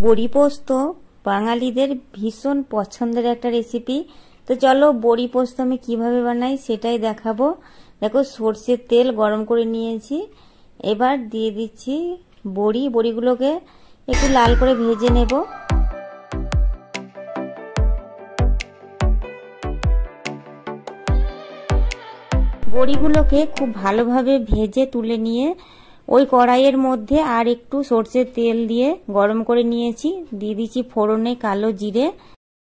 বড়ি পোস্ত বাঙালিদের ভীষণ পছন্দের একটা রেসিপি। তো চলো বড়ি পোস্ত আমি কিভাবে বানাই সেটাই দেখাবো। দেখো সরষের তেল গরম করে নিয়েছি, এবার দিয়ে দিচ্ছি বড়িগুলোকে একটু লাল করে ভেজে নেব। বড়িগুলোকে খুব ভালোভাবে ভেজে তুলে নিয়ে ওই কড়াইয়ের মধ্যে আর একটু সরষের তেল দিয়ে গরম করে নিয়েছি। দিয়ে দিচ্ছি ফোড়নে কালো জিরে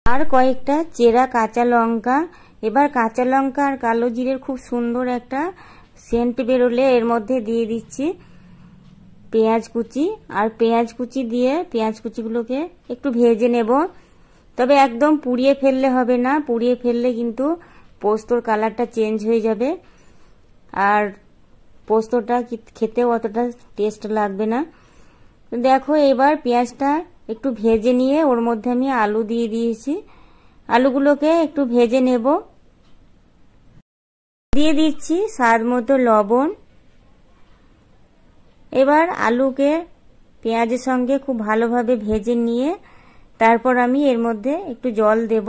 আর কয়েকটা চেরা কাঁচা লঙ্কা। এবার কাঁচা লঙ্কা আর কালো জিরের খুব সুন্দর একটা সেন্ট বেরোলে এর মধ্যে দিয়ে দিচ্ছি পেঁয়াজ কুচি। আর পেঁয়াজ কুচি দিয়ে পেঁয়াজ কুচিগুলোকে একটু ভেজে নেব, তবে একদম পুড়িয়ে ফেললে হবে না, পুড়িয়ে ফেললে কিন্তু পোস্তর কালারটা চেঞ্জ হয়ে যাবে আর পোস্তটা খেতেও অতটা টেস্ট লাগবে না। দেখো এবার পেঁয়াজটা একটু ভেজে নিয়ে ওর মধ্যে আমি আলু দিয়ে দিয়েছি, আলুগুলোকে একটু ভেজে নেব। দিয়ে দিচ্ছি স্বাদ মতো লবণ। এবার আলুকে পেঁয়াজের সঙ্গে খুব ভালোভাবে ভেজে নিয়ে তারপর আমি এর মধ্যে একটু জল দেব।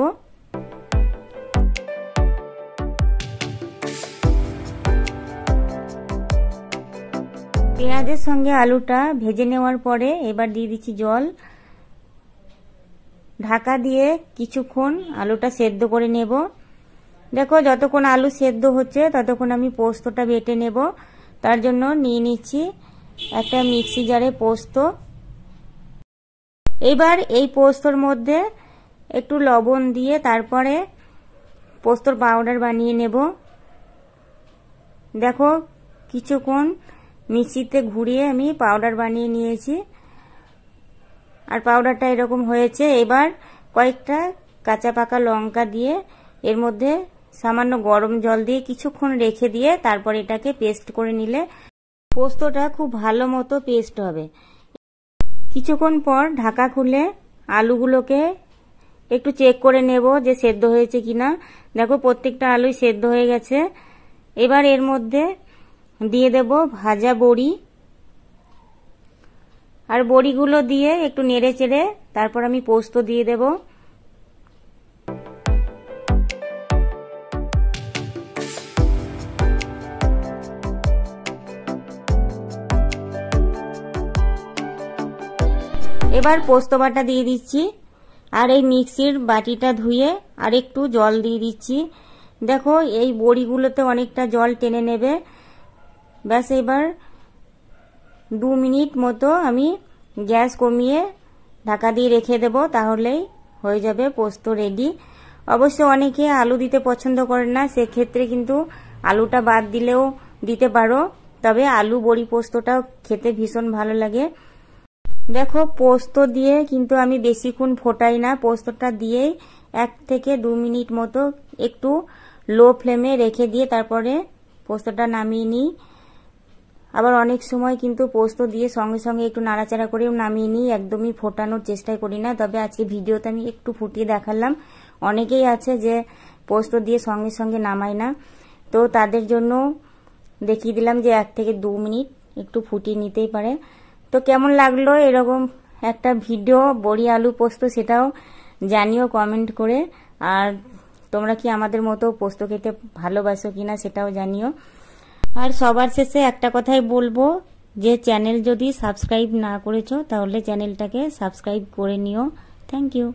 পেঁয়াজের সঙ্গে আলুটা ভেজে নেওয়ার পরে এবার দিয়ে দিচ্ছি জল। ঢাকা দিয়ে কিছুক্ষণ আলুটা সেদ্ধ করে নেব। দেখো যতক্ষণ আলু সেদ্ধ হচ্ছে ততক্ষণ আমি পোস্তটা বেটে নেব। তার জন্য নিয়ে নিচ্ছি একটা মিক্সি জারে পোস্ত। এবার এই পোস্তর মধ্যে একটু লবণ দিয়ে তারপরে পোস্তর পাউডার বানিয়ে নেব। দেখো কিছুক্ষণ মিক্সিতে ঘুরিয়ে আমি পাউডার বানিয়ে নিয়েছি আর পাউডারটা এরকম হয়েছে। এবার কয়েকটা কাঁচা পাকা লঙ্কা দিয়ে এর মধ্যে সামান্য গরম জল দিয়ে কিছুক্ষণ রেখে দিয়ে তারপর এটাকে পেস্ট করে নিলে পোস্তটা খুব ভালো মতো পেস্ট হবে। কিছুক্ষণ পর ঢাকা খুলে আলুগুলোকে একটু চেক করে নেব যে সেদ্ধ হয়েছে কিনা। দেখো প্রত্যেকটা আলুই সেদ্ধ হয়ে গেছে। এবার এর মধ্যে দিয়ে দেব ভাজা বড়ি আর বড়িগুলো দিয়ে একটু নেড়ে চেড়ে তারপর আমি পোস্ত দিয়ে দেব। এবার পোস্ত বাটা দিয়ে দিচ্ছি আর এই মিক্সির বাটিটা ধুয়ে আর একটু জল দিয়ে দিচ্ছি। দেখো এই বড়িগুলোতে অনেকটা জল টেনে নেবে। ব্যাস এবার 2 মিনিট মতো আমি গ্যাস কমিয়ে ঢাকা দিয়ে রেখে দেব, তাহলেই হয়ে যাবে পোস্ত রেডি। অবশ্য অনেকে আলু দিতে পছন্দ করে না, সেক্ষেত্রে কিন্তু আলুটা বাদ দিলেও দিতে পারো, তবে আলু বড়ি পোস্তটাও খেতে ভীষণ ভালো লাগে। দেখো পোস্ত দিয়ে কিন্তু আমি বেশিক্ষণ ফোটাই না, পোস্তটা দিয়েই 1 থেকে 2 মিনিট মতো একটু লো ফ্লেমে রেখে দিয়ে তারপরে পোস্তটা নামিয়ে নিই। আবার অনেক সময় কিন্তু পোস্ত দিয়ে সঙ্গে সঙ্গে একটু নাড়াচাড়া করেও নামিয়ে নিই, একদমই ফোটানোর চেষ্টাই করি না। তবে আজকে ভিডিওতে আমি একটু ফুটিয়ে দেখালাম। অনেকেই আছে যে পোস্ত দিয়ে সঙ্গে সঙ্গে নামায় না, তো তাদের জন্য দেখিয়ে দিলাম যে 1 থেকে 2 মিনিট একটু ফুটিয়ে নিতেই পারে। তো কেমন লাগলো এরকম একটা ভিডিও বড়ি আলু পোস্ত সেটাও জানিও কমেন্ট করে। আর তোমরা কি আমাদের মতো পোস্ত খেতে ভালোবাসো কিনা সেটাও জানিও। আর সবার শেষে একটা কথাই বলবো যে চ্যানেল যদি সাবস্ক্রাইব না করেছো তাহলে চ্যানেলটাকে সাবস্ক্রাইব করে নিও। Thank you.